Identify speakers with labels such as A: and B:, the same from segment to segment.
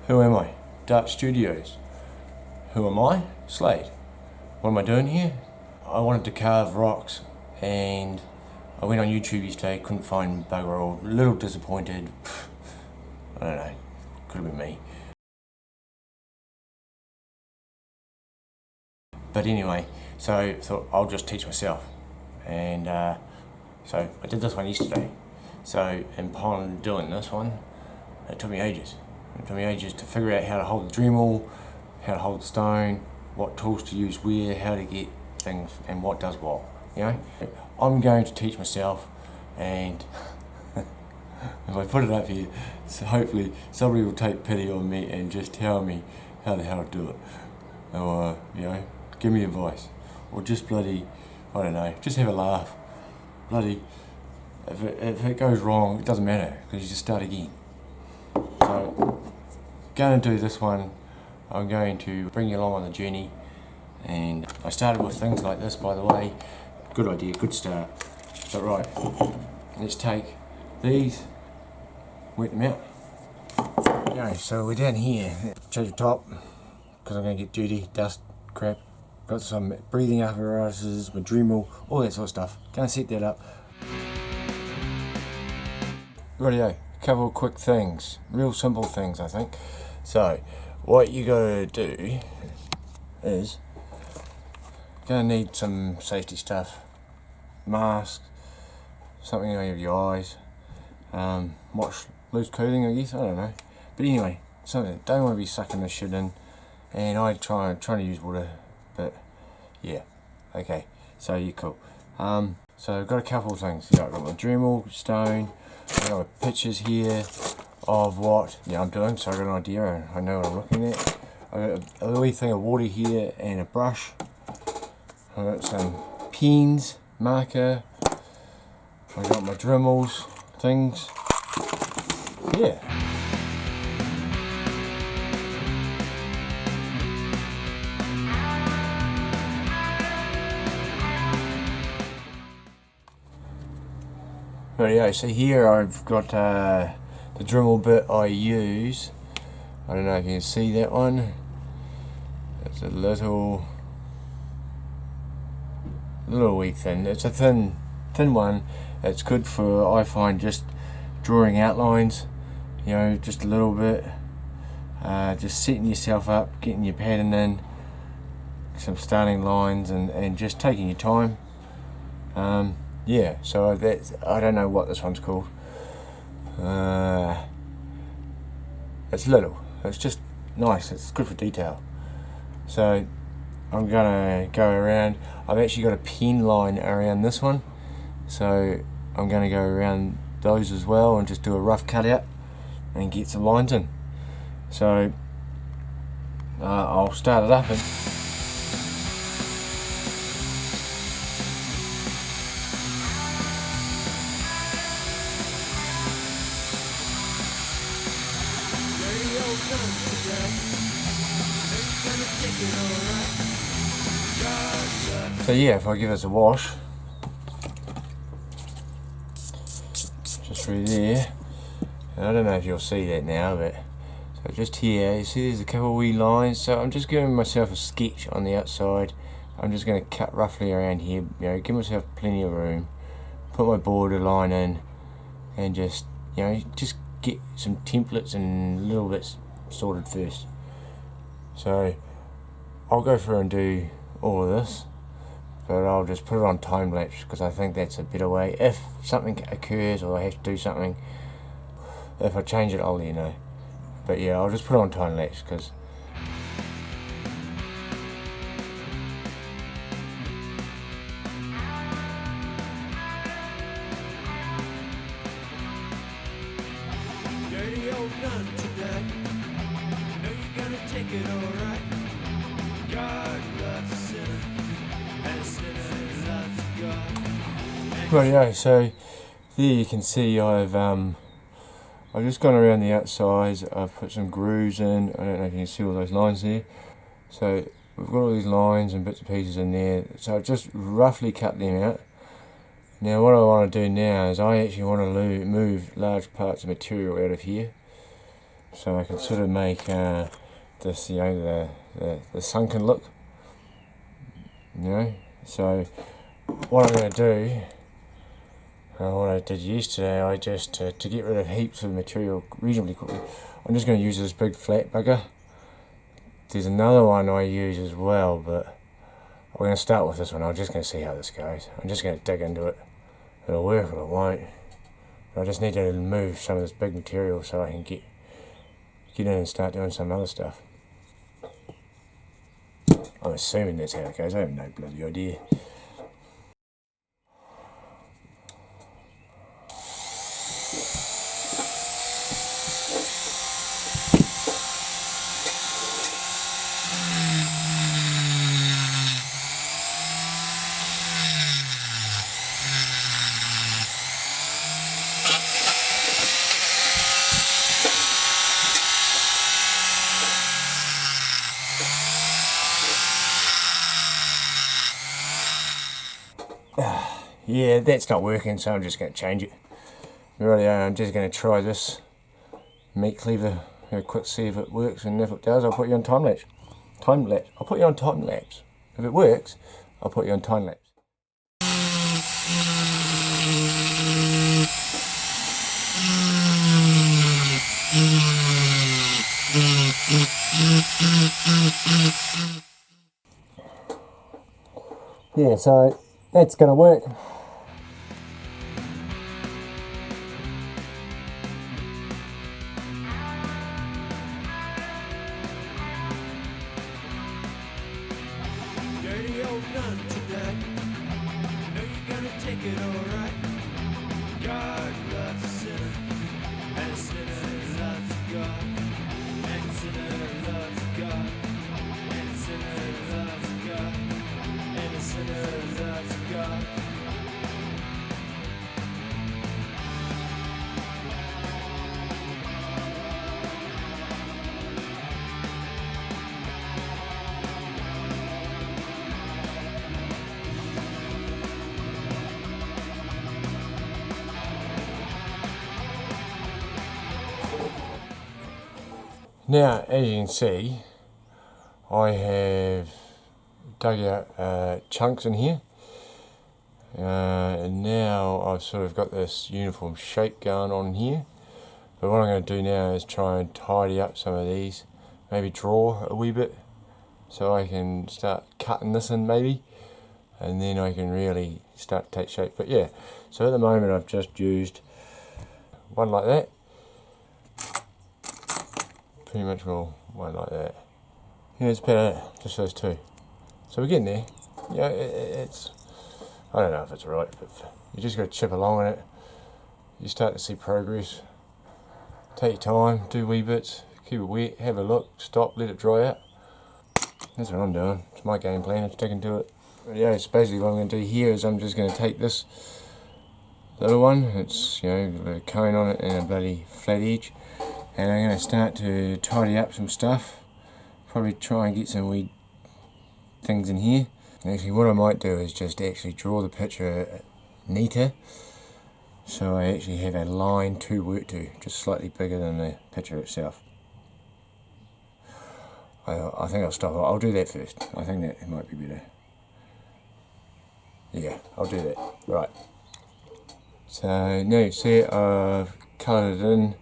A: Who am I? Dart Studios. Who am I? Slade. What am I doing here? I wanted to carve rocks and I went on YouTube yesterday, couldn't find bugger all, a little disappointed. I don't know, could have been me. But anyway, so I thought I'll just teach myself. And so I did this one yesterday. So upon doing this one, it took me ages. It took me ages to figure out how to hold the Dremel, how to hold the stone, what tools to use where, how to get things and what does what, you know? I'm going to teach myself, and if I put it up here, so hopefully somebody will take pity on me and just tell me how the hell to do it. Or, you know, give me advice. Or just bloody, I don't know, just have a laugh. Bloody, if it goes wrong, it doesn't matter, because you just start again. So, going to do this one, I'm going to bring you along on the journey. And I started with things like this, by the way. Good idea, good start. But right, let's take these, wet them out. Okay, so we're down here. Change the top, because I'm going to get dirty, dust, crap. Got some breathing apparatuses, my Dremel, all that sort of stuff. Gonna set that up. Rightio, a couple of quick things, real simple things I think. So, what you gotta do is, gonna need some safety stuff, mask, something over your eyes, watch loose clothing I guess, I don't know. But anyway, something, don't want to be sucking this shit in, and I trying to use water, but yeah, okay, so you're cool. So I've got a couple of things. Yeah, I've got my Dremel, stone, I've got my pictures here of what I'm doing, so I've got an idea and I know what I'm looking at. I've got a wee thing of water here and a brush. I've got some pens, marker, I've got my Dremels, things, yeah. Rightio, so here I've got the Dremel bit I use. I don't know if you can see that one. It's a little wee thin. It's a thin one. It's good for, I find, just drawing outlines, you know, just a little bit. Just setting yourself up, getting your pattern in, some starting lines, and just taking your time. Yeah, so that's, I don't know what this one's called. It's little, it's just nice, it's good for detail. So I'm gonna go around, I've actually got a pen line around this one, so I'm gonna go around those as well and just do a rough cutout and get some lines in. So I'll start it up and so yeah, if I give this a wash, just through there, and I don't know if you'll see that now, but so just here, you see there's a couple of wee lines, so I'm just giving myself a sketch on the outside. I'm just going to cut roughly around here, you know, give myself plenty of room, put my border line in, and just, you know, just get some templates and little bits sorted first. So I'll go through and do all of this, but I'll just put it on time lapse because I think that's a better way. If something occurs or I have to do something, if I change it, I'll let you know. But yeah, I'll just put it on time lapse because
B: dirty old nun tonight. I know you're gonna take it alright. God loves a sinner, and a sinner loves God.
A: rightio, so there you can see I've just gone around the outsides. I've put some grooves in. I don't know if you can see all those lines there. So we've got all these lines and bits and pieces in there. So I've just roughly cut them out. Now what I want to do now is I actually want to move large parts of material out of here. so I can sort of make this, you know, the sunken look, you know. So what I'm going to do, what I did yesterday, I just to get rid of heaps of material reasonably quickly, I'm just going to use this big flat bugger. There's another one I use as well, but we're going to start with this one. I'm just going to see how this goes. I'm just going to dig into it. It'll work or it won't. But I just need to move some of this big material so I can get in and start doing some other stuff. I'm assuming that's how it goes. I have no bloody idea. Yeah, that's not working, so I'm just going to change it. Really, I'm just going to try this meat cleaver. Have a quick see if it works, and if it does, I'll put you on time lapse. I'll put you on time lapse. If it works, I'll put you on time lapse. Yeah, so that's going to work.
B: Dirty old nun tonight. Know you're gonna take it alright. God loves a sinner, and a sinner loves God. And a sinner loves God. And a sinner loves God. And a sinner loves God.
A: Now, as you can see, I have dug out chunks in here, and now I've sort of got this uniform shape going on here. But what I'm going to do now is try and tidy up some of these, maybe draw a wee bit, so I can start cutting this in maybe, and then I can really start to take shape. But yeah, so at the moment I've just used one like that. Pretty much all one like that. Yeah, it's better, just those two. So we're getting there. Yeah, it's, I don't know if it's right, but you just got to chip along in it. You start to see progress. Take your time, do wee bits, keep it wet, have a look, stop, let it dry out. That's what I'm doing. It's my game plan, I'm sticking to it. But yeah, it's basically what I'm going to do here is I'm just going to take this little one, it's, you know, a cone on it and a bloody flat edge. And I'm going to start to tidy up some stuff. Probably try and get some wee things in here. And actually what I might do is just actually draw the picture neater. So I actually have a line to work to, just slightly bigger than the picture itself. I think I'll stop. I'll do that first. I think that might be better. Yeah, I'll do that. Right. So now you see I've coloured it in.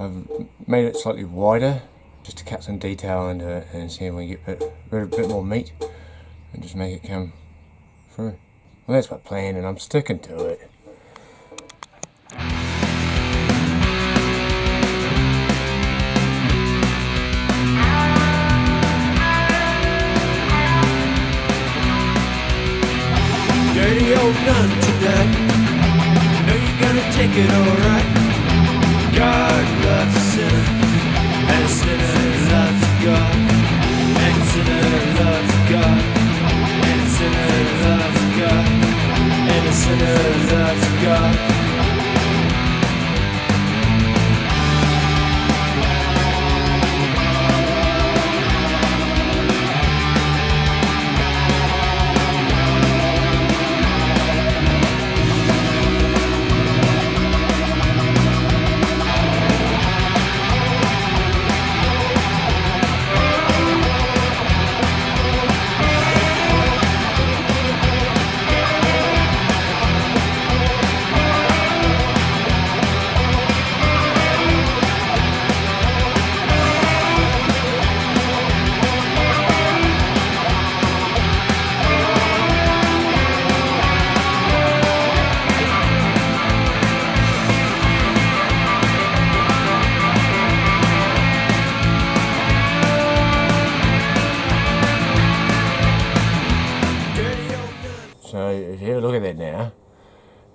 A: I've made it slightly wider just to cut some detail into it and see if we get a bit more meat and just make it come through. Well, that's my plan and I'm sticking to it.
B: Dirty old nun tonight. Know you're gonna take it alright. God loves a sinner, and a sinner loves God. And a sinner loves God. And a sinner loves God. And a sinner loves God.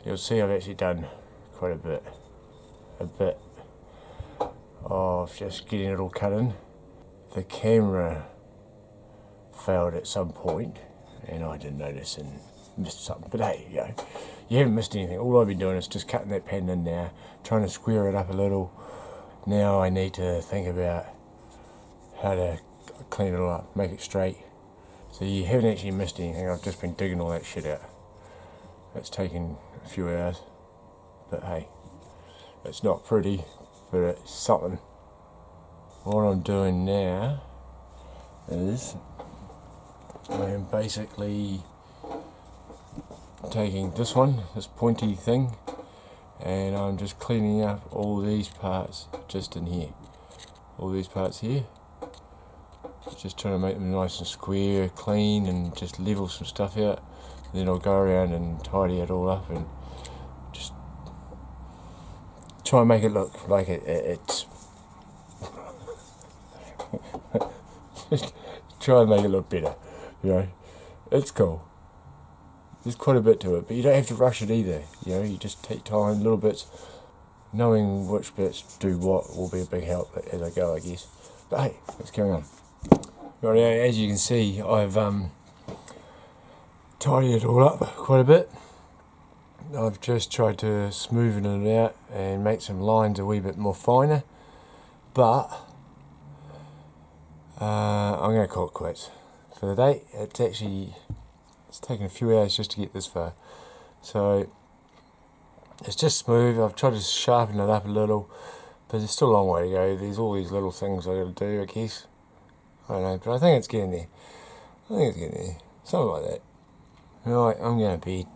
A: you'll see I've actually done quite a bit of just getting it all cut in. The camera failed at some point and I didn't notice and missed something, but hey, you haven't missed anything. All I've been doing is just cutting that pattern in now, trying to square it up a little. Now I need to think about how to clean it all up, make it straight. So you haven't actually missed anything. I've just been digging all that shit out. It's taken a few hours, but hey, it's not pretty, but it's something. What I'm doing now is I am basically taking this pointy thing, and I'm just cleaning up all these parts just in here. All these parts here. Just trying to make them nice and square, clean, and just level some stuff out. And then I'll go around and tidy it all up and just try and make it look like it's just try and make it look better. It's cool. There's quite a bit to it, but you don't have to rush it either. You just take time, little bits. Knowing which bits do what will be a big help as I go, I guess. But hey, let's carry on. Right, as you can see, I've tidied it all up quite a bit. I've just tried to smoothen it out and make some lines a wee bit more finer, but I'm going to call it quits for the day. It's taken a few hours just to get this far, so it's just smooth. I've tried to sharpen it up a little, but there's still a long way to go. There's all these little things I've got to do, I guess. I don't know, but I think it's getting there. Something like that. Right, I'm going to bed.